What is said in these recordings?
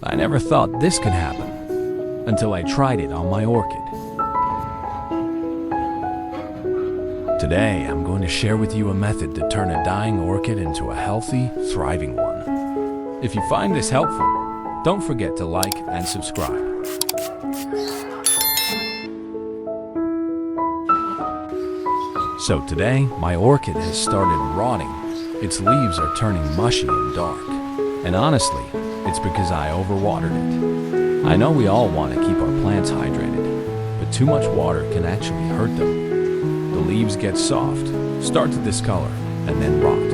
I never thought this could happen until I tried it on my orchid. Today, I'm going to share with you a method to turn a dying orchid into a healthy, thriving one. If you find this helpful, don't forget to like and subscribe. So today, my orchid has started rotting. Its leaves are turning mushy and dark. And honestly, it's because I overwatered it. I know we all want to keep our plants hydrated, but too much water can actually hurt them. The leaves get soft, start to discolor, and then rot.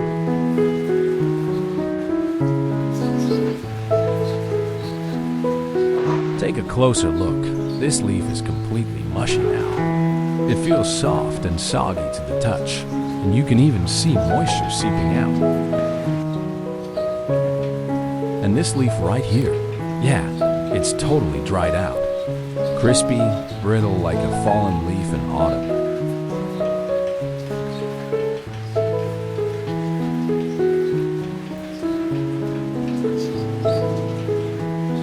Take a closer look. This leaf is completely mushy now. It feels soft and soggy to the touch, and you can even see moisture seeping out. And this leaf right here, yeah, it's totally dried out. Crispy, brittle like a fallen leaf in autumn.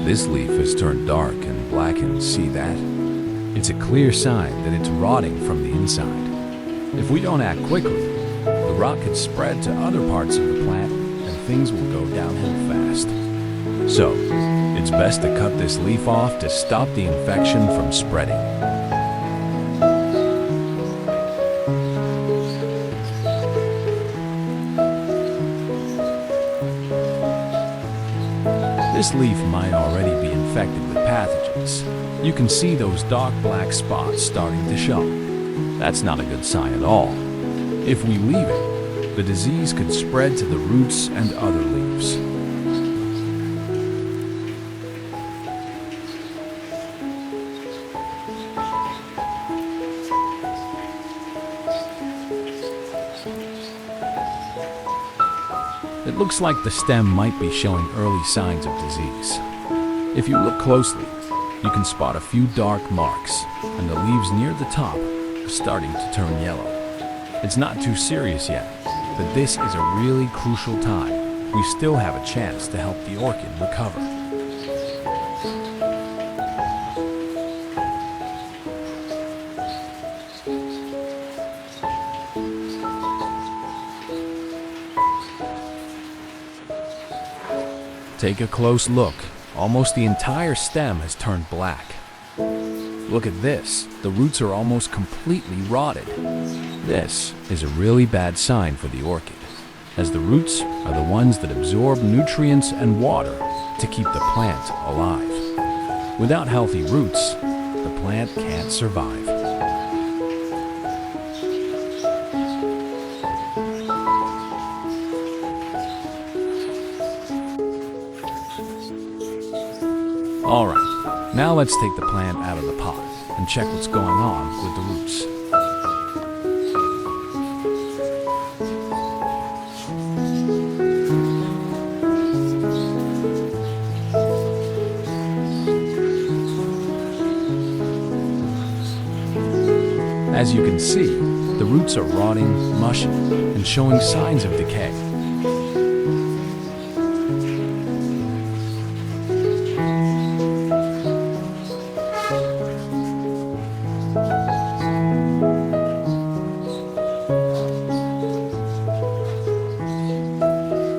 This leaf has turned dark and blackened, see that? It's a clear sign that it's rotting from the inside. If we don't act quickly, the rot could spread to other parts of the plant and things will go downhill fast. So, it's best to cut this leaf off to stop the infection from spreading. This leaf might already be infected with pathogens. You can see those dark black spots starting to show. That's not a good sign at all. If we leave it, the disease could spread to the roots and other leaves. It looks like the stem might be showing early signs of disease. If you look closely, you can spot a few dark marks, and the leaves near the top are starting to turn yellow. It's not too serious yet, but this is a really crucial time. We still have a chance to help the orchid recover. Take a close look. Almost the entire stem has turned black. Look at this. The roots are almost completely rotted. This is a really bad sign for the orchid, as the roots are the ones that absorb nutrients and water to keep the plant alive. Without healthy roots, the plant can't survive. Alright, now let's take the plant out of the pot and check what's going on with the roots. As you can see, the roots are rotting, mushy, and showing signs of decay.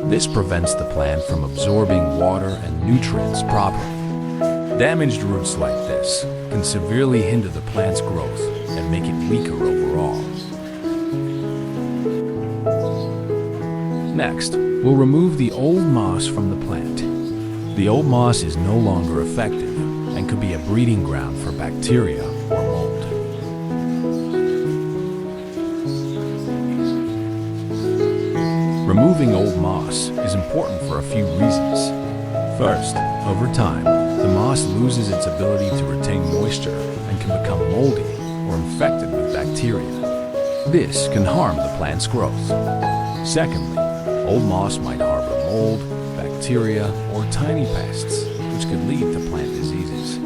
This prevents the plant from absorbing water and nutrients properly. Damaged roots like this can severely hinder the plant's growth and make it weaker overall. Next, we'll remove the old moss from the plant. The old moss is no longer effective and could be a breeding ground for bacteria or mold. Removing old moss is important for a few reasons. First, over time, the moss loses its ability to retain moisture and can become moldy or infected with bacteria. This can harm the plant's growth. Secondly, old moss might harbor mold, bacteria, or tiny pests, which could lead to plant diseases.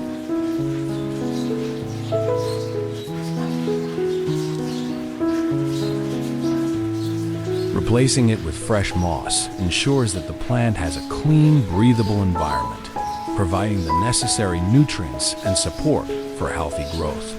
Replacing it with fresh moss ensures that the plant has a clean, breathable environment, providing the necessary nutrients and support for healthy growth.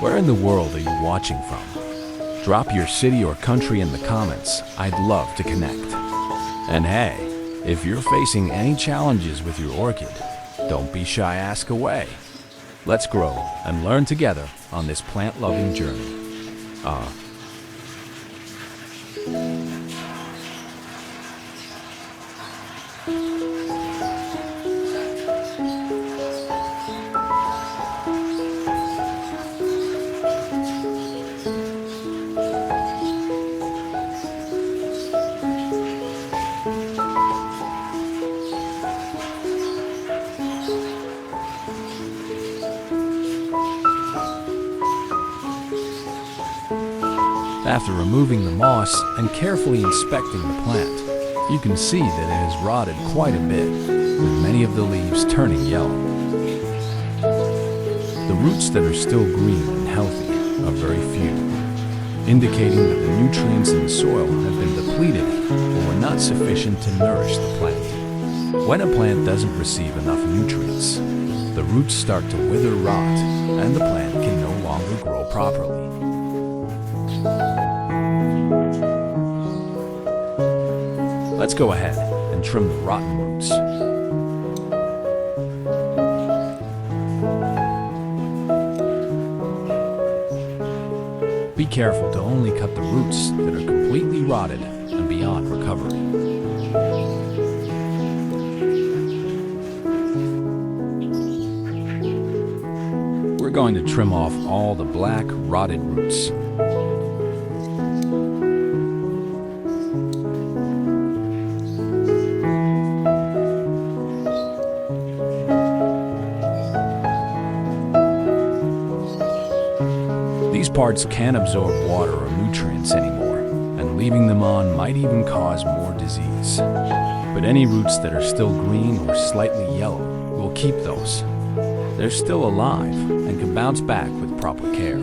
Where in the world are you watching from? Drop your city or country in the comments. I'd love to connect. And hey, if you're facing any challenges with your orchid, don't be shy, ask away. Let's grow and learn together on this plant-loving journey. After removing the moss and carefully inspecting the plant, you can see that it has rotted quite a bit, with many of the leaves turning yellow. The roots that are still green and healthy are very few, indicating that the nutrients in the soil have been depleted or were not sufficient to nourish the plant. When a plant doesn't receive enough nutrients, the roots start to wither, rot, and the plant can no longer grow properly. Let's go ahead and trim the rotten roots. Be careful to only cut the roots that are completely rotted and beyond recovery. We're going to trim off all the black, rotted roots. These parts can't absorb water or nutrients anymore, and leaving them on might even cause more disease. But any roots that are still green or slightly yellow, we'll keep those. They're still alive and can bounce back with proper care.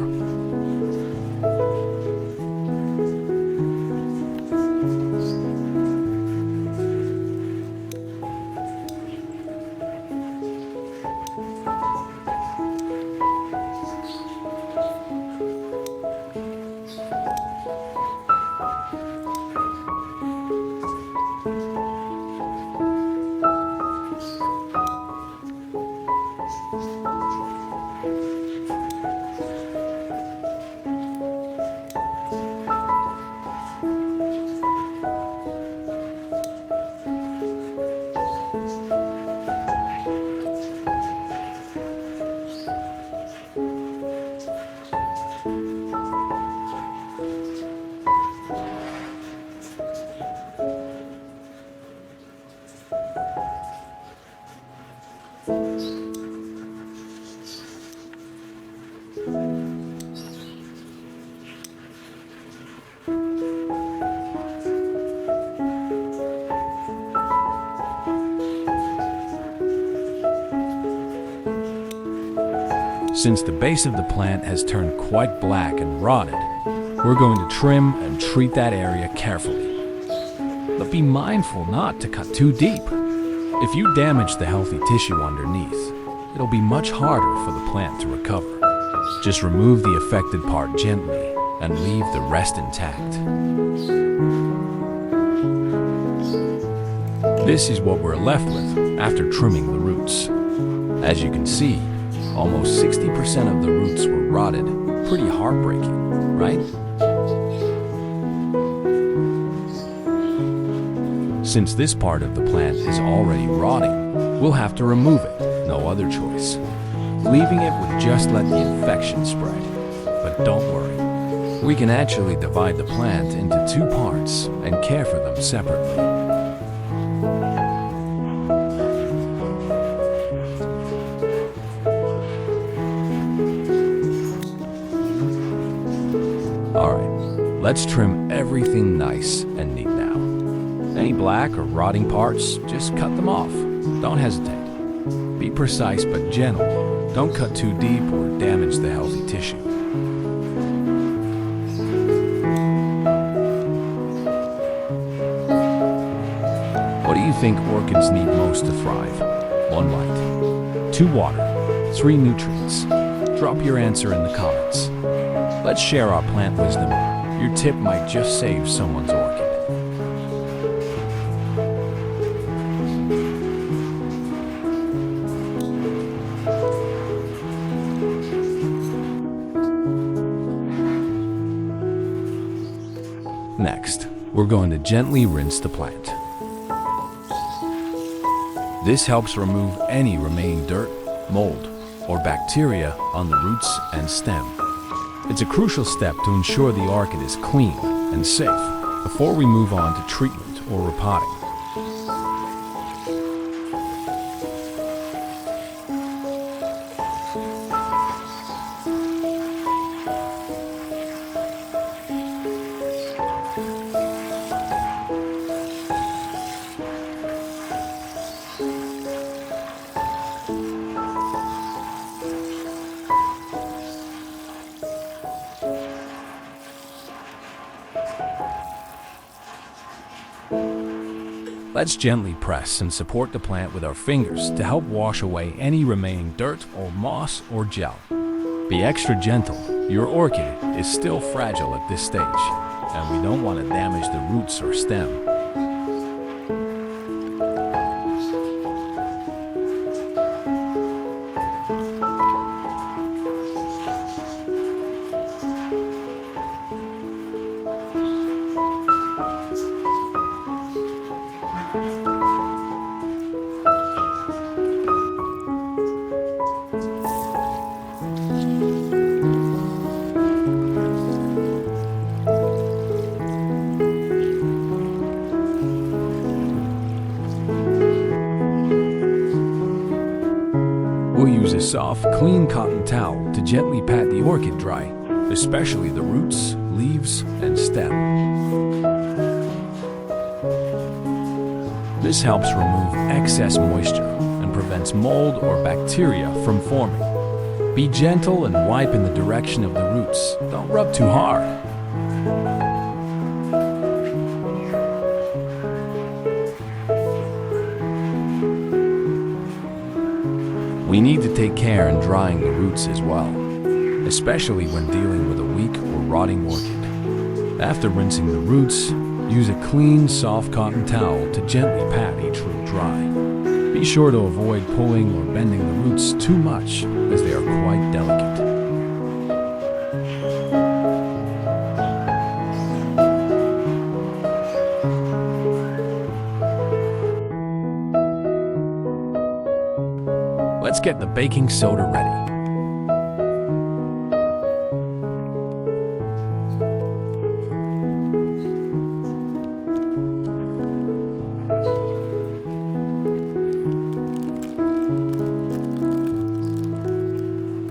Since the base of the plant has turned quite black and rotted, we're going to trim and treat that area carefully. But be mindful not to cut too deep. If you damage the healthy tissue underneath, it'll be much harder for the plant to recover. Just remove the affected part gently and leave the rest intact. This is what we're left with after trimming the roots. As you can see, almost 60% of the roots were rotted. Pretty heartbreaking, right? Since this part of the plant is already rotting, we'll have to remove it, no other choice. Leaving it would just let the infection spread. But don't worry, we can actually divide the plant into two parts and care for them separately. Let's trim everything nice and neat now. Any black or rotting parts, just cut them off. Don't hesitate. Be precise but gentle. Don't cut too deep or damage the healthy tissue. What do you think orchids need most to thrive? 1 light, 2 water, 3 nutrients. Drop your answer in the comments. Let's share our plant wisdom. Your tip might just save someone's orchid. Next, we're going to gently rinse the plant. This helps remove any remaining dirt, mold, or bacteria on the roots and stem. It's a crucial step to ensure the orchid is clean and safe before we move on to treatment or repotting. Let's gently press and support the plant with our fingers to help wash away any remaining dirt or moss or gel. Be extra gentle. Your orchid is still fragile at this stage, and we don't want to damage the roots or stem. We'll use a soft, clean cotton towel to gently pat the orchid dry, especially the roots, leaves, and stem. This helps remove excess moisture and prevents mold or bacteria from forming. Be gentle and wipe in the direction of the roots. Don't rub too hard. We need to take care in drying the roots as well, especially when dealing with a weak or rotting orchid. After rinsing the roots, use a clean, soft cotton towel to gently pat each root dry. Be sure to avoid pulling or bending the roots too much, as they are quite delicate. Let's get the baking soda ready.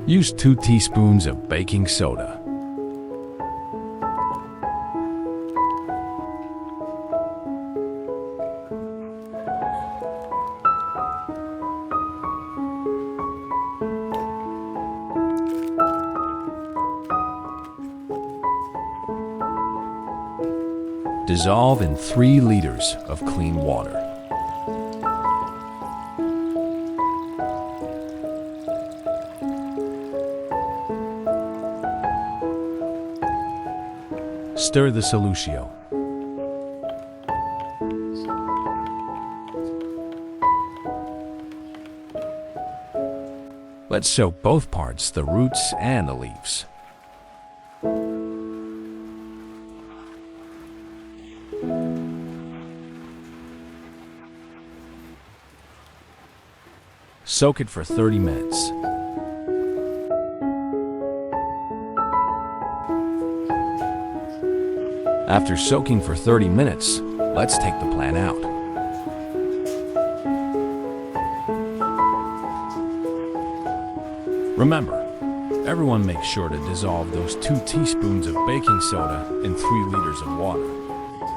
Use 2 teaspoons of baking soda. Dissolve in 3 liters of clean water. Stir the solution. Let's soak both parts, the roots and the leaves. Soak it for 30 minutes. After soaking for 30 minutes, let's take the plant out. Remember, Everyone make sure to dissolve those 2 teaspoons of baking soda in 3 liters of water,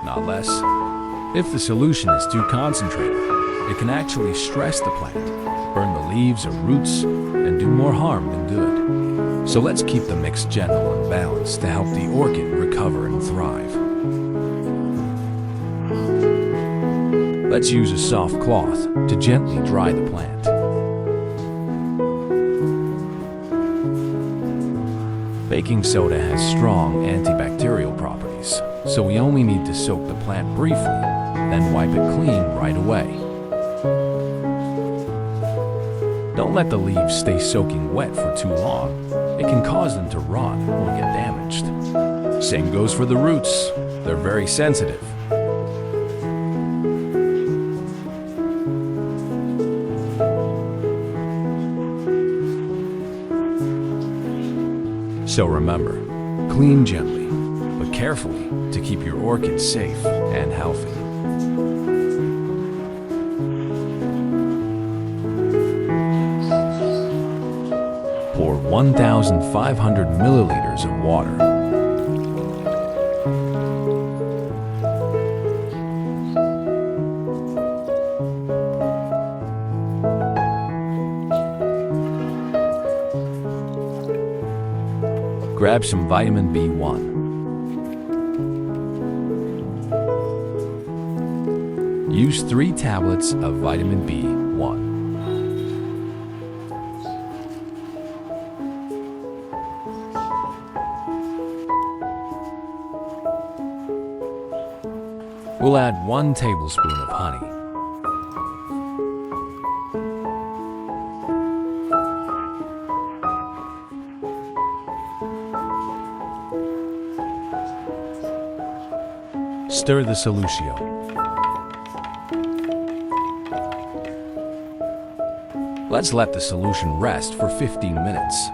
not less. If the solution is too concentrated, it can actually stress the plant, burn the leaves or roots, and do more harm than good. So let's keep the mix gentle and balanced to help the orchid recover and thrive. Let's use a soft cloth to gently dry the plant. Baking soda has strong antibacterial properties, so we only need to soak the plant briefly, then wipe it clean right away. Don't let the leaves stay soaking wet for too long. It can cause them to rot or get damaged. Same goes for the roots. They're very sensitive. So remember, clean gently, but carefully to keep your orchid safe and healthy. Pour 1,500 milliliters of water. Grab some vitamin B1. Use 3 tablets of vitamin B1. We'll add 1 tablespoon of honey. Stir the solution. Let's let the solution rest for 15 minutes.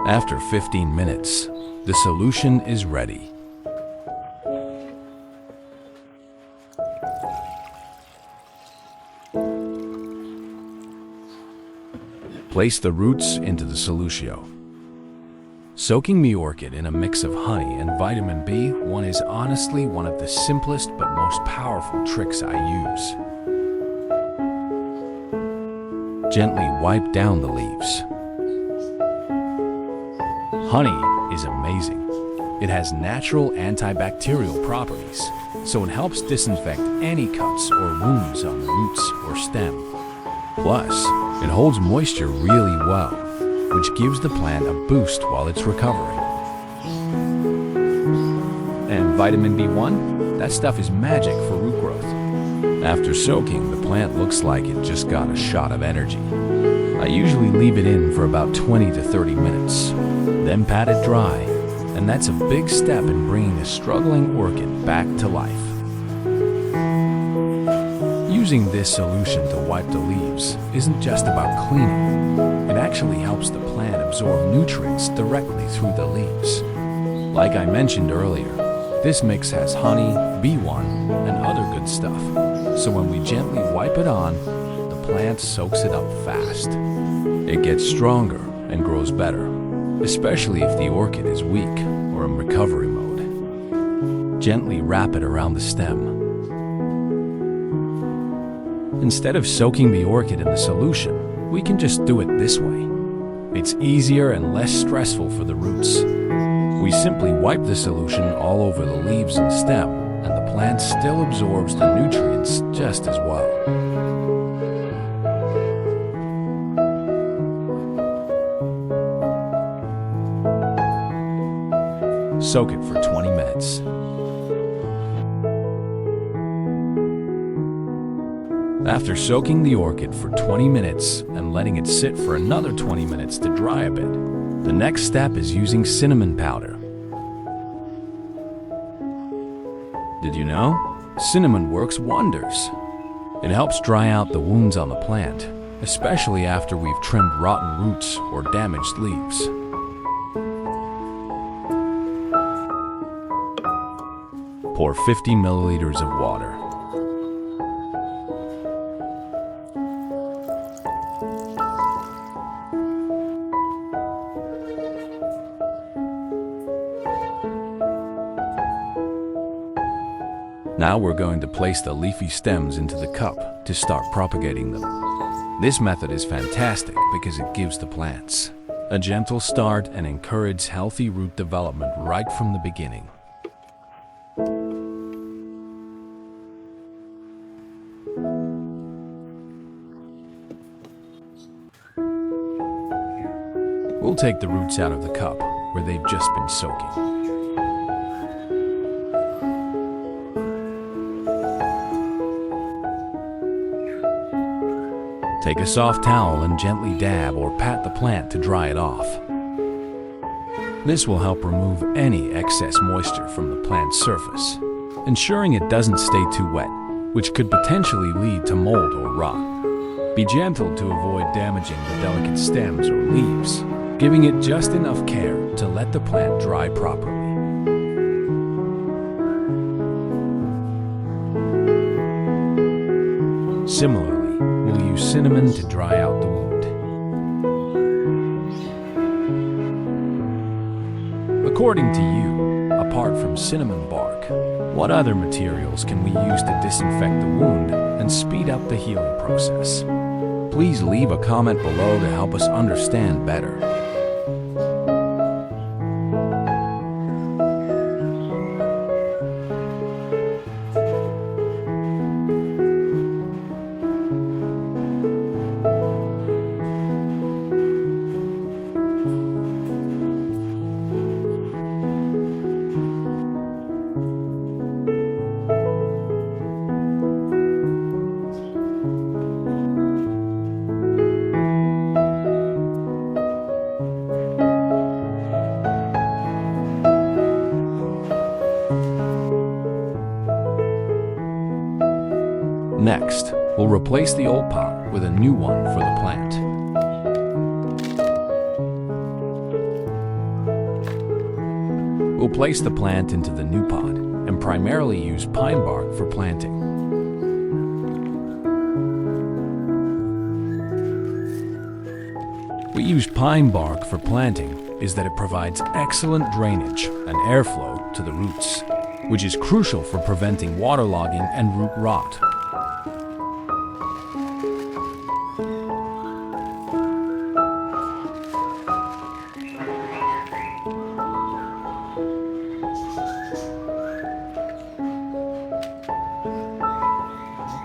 After 15 minutes, the solution is ready. Place the roots into the solution. Soaking the orchid in a mix of honey and vitamin B1 is honestly one of the simplest but most powerful tricks I use. Gently wipe down the leaves. Honey is amazing. It has natural antibacterial properties, so it helps disinfect any cuts or wounds on the roots or stem. Plus, it holds moisture really well, which gives the plant a boost while it's recovering. And vitamin B1? That stuff is magic for root growth. After soaking, the plant looks like it just got a shot of energy. I usually leave it in for about 20 to 30 minutes, then pat it dry, and that's a big step in bringing a struggling orchid back to life. Using this solution to wipe the leaves isn't just about cleaning. It actually helps the plant absorb nutrients directly through the leaves. Like I mentioned earlier, this mix has honey, B1, and other good stuff, so when we gently wipe it on, the plant soaks it up fast. It gets stronger and grows better, especially if the orchid is weak or in recovery mode. Gently wrap it around the stem. Instead of soaking the orchid in the solution, we can just do it this way. It's easier and less stressful for the roots. We simply wipe the solution all over the leaves and stem, and the plant still absorbs the nutrients just as well. Soak it for 20 minutes. After soaking the orchid for 20 minutes and letting it sit for another 20 minutes to dry a bit, the next step is using cinnamon powder. Did you know? Cinnamon works wonders. It helps dry out the wounds on the plant, especially after we've trimmed rotten roots or damaged leaves. Pour 50 milliliters of water. Now we're going to place the leafy stems into the cup to start propagating them. This method is fantastic because it gives the plants a gentle start and encourages healthy root development right from the beginning. We'll take the roots out of the cup where they've just been soaking. Take a soft towel and gently dab or pat the plant to dry it off. This will help remove any excess moisture from the plant's surface, ensuring it doesn't stay too wet, which could potentially lead to mold or rot. Be gentle to avoid damaging the delicate stems or leaves, giving it just enough care to let the plant dry properly. Similarly, we'll use cinnamon to dry out the wound. According to you, apart from cinnamon bark, what other materials can we use to disinfect the wound and speed up the healing process? Please leave a comment below to help us understand better. Next, we'll replace the old pot with a new one for the plant. We'll place the plant into the new pot and primarily use pine bark for planting. We use pine bark for planting is that it provides excellent drainage and airflow to the roots, which is crucial for preventing waterlogging and root rot.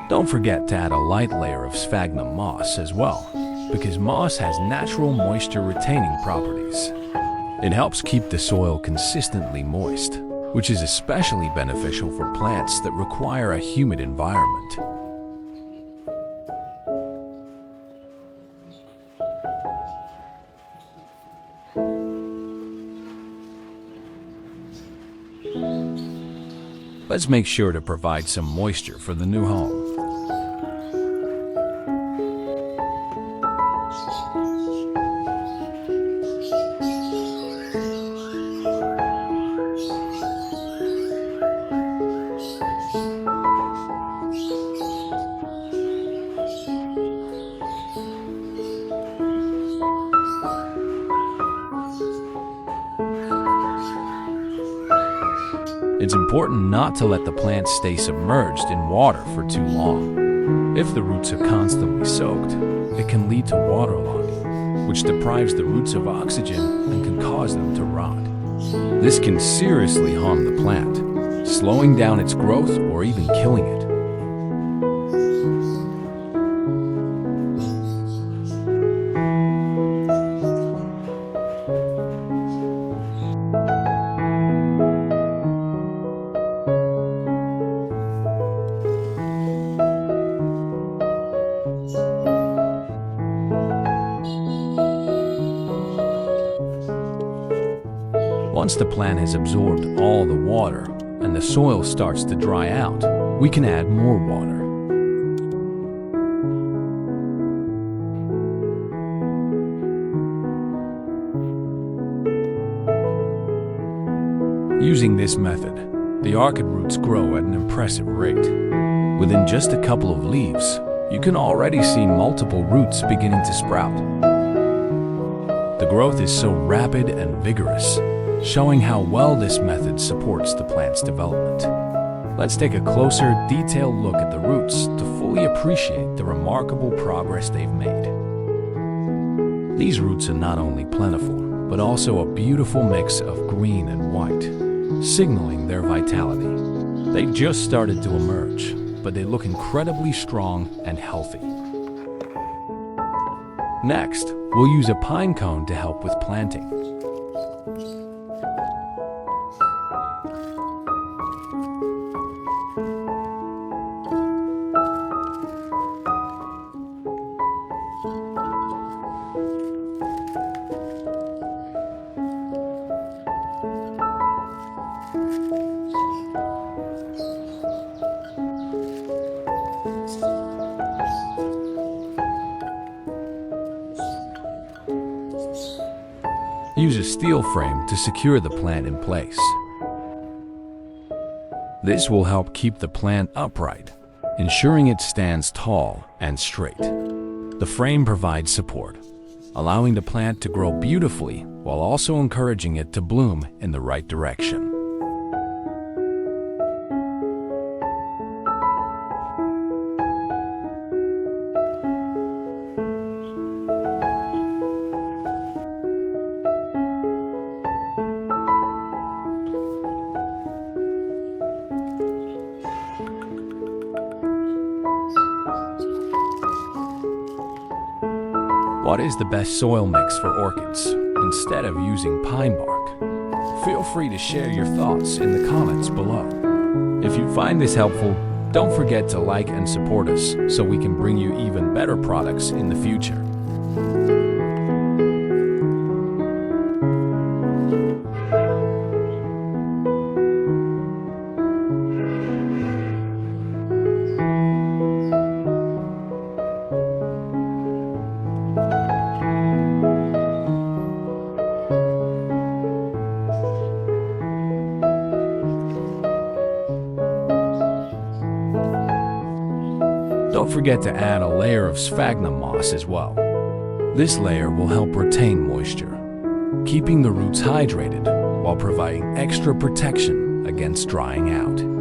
Don't forget to add a light layer of sphagnum moss as well, because moss has natural moisture-retaining properties. It helps keep the soil consistently moist, which is especially beneficial for plants that require a humid environment. Let's make sure to provide some moisture for the new home. It's important not to let the plant stay submerged in water for too long. If the roots are constantly soaked, it can lead to waterlogging, which deprives the roots of oxygen and can cause them to rot. This can seriously harm the plant, slowing down its growth or even killing it. Once the plant has absorbed all the water and the soil starts to dry out, we can add more water. Using this method, the orchid roots grow at an impressive rate. Within just a couple of leaves, you can already see multiple roots beginning to sprout. The growth is so rapid and vigorous, showing how well this method supports the plant's development. Let's take a closer, detailed look at the roots to fully appreciate the remarkable progress they've made. These roots are not only plentiful, but also a beautiful mix of green and white, signaling their vitality. They've just started to emerge, but they look incredibly strong and healthy. Next, we'll use a pine cone to help with planting. Use a steel frame to secure the plant in place. This will help keep the plant upright, ensuring it stands tall and straight. The frame provides support, allowing the plant to grow beautifully while also encouraging it to bloom in the right direction. What is the best soil mix for orchids instead of using pine bark? Feel free to share your thoughts in the comments below. If you find this helpful, don't forget to like and support us so we can bring you even better products in the future. Don't forget to add a layer of sphagnum moss as well. This layer will help retain moisture, keeping the roots hydrated while providing extra protection against drying out.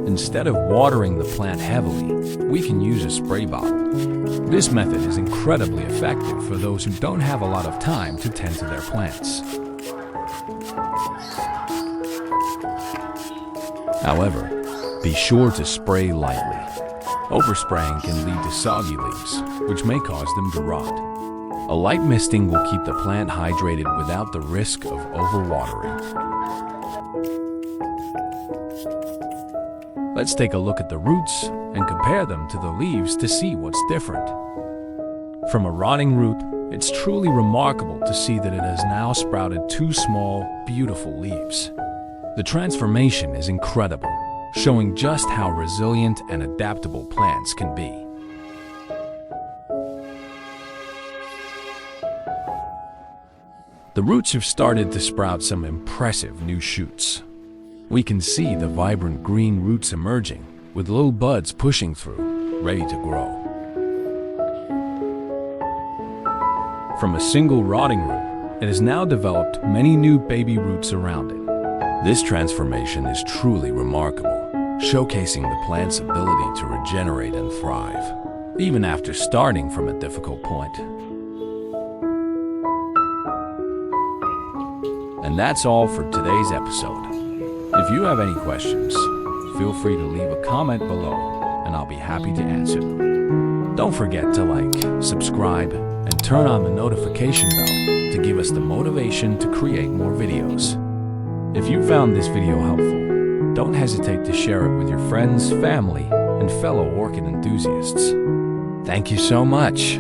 Instead of watering the plant heavily, we can use a spray bottle. This method is incredibly effective for those who don't have a lot of time to tend to their plants. However, be sure to spray lightly. Overspraying can lead to soggy leaves, which may cause them to rot. A light misting will keep the plant hydrated without the risk of overwatering. Let's take a look at the roots and compare them to the leaves to see what's different. From a rotting root, it's truly remarkable to see that it has now sprouted two small, beautiful leaves. The transformation is incredible, showing just how resilient and adaptable plants can be. The roots have started to sprout some impressive new shoots. We can see the vibrant green roots emerging, with little buds pushing through, ready to grow. From a single rotting root, it has now developed many new baby roots around it. This transformation is truly remarkable, showcasing the plant's ability to regenerate and thrive, even after starting from a difficult point. And that's all for today's episode. If you have any questions, feel free to leave a comment below and I'll be happy to answer them. Don't forget to like, subscribe, and turn on the notification bell to give us the motivation to create more videos. If you found this video helpful, don't hesitate to share it with your friends, family, and fellow orchid enthusiasts. Thank you so much.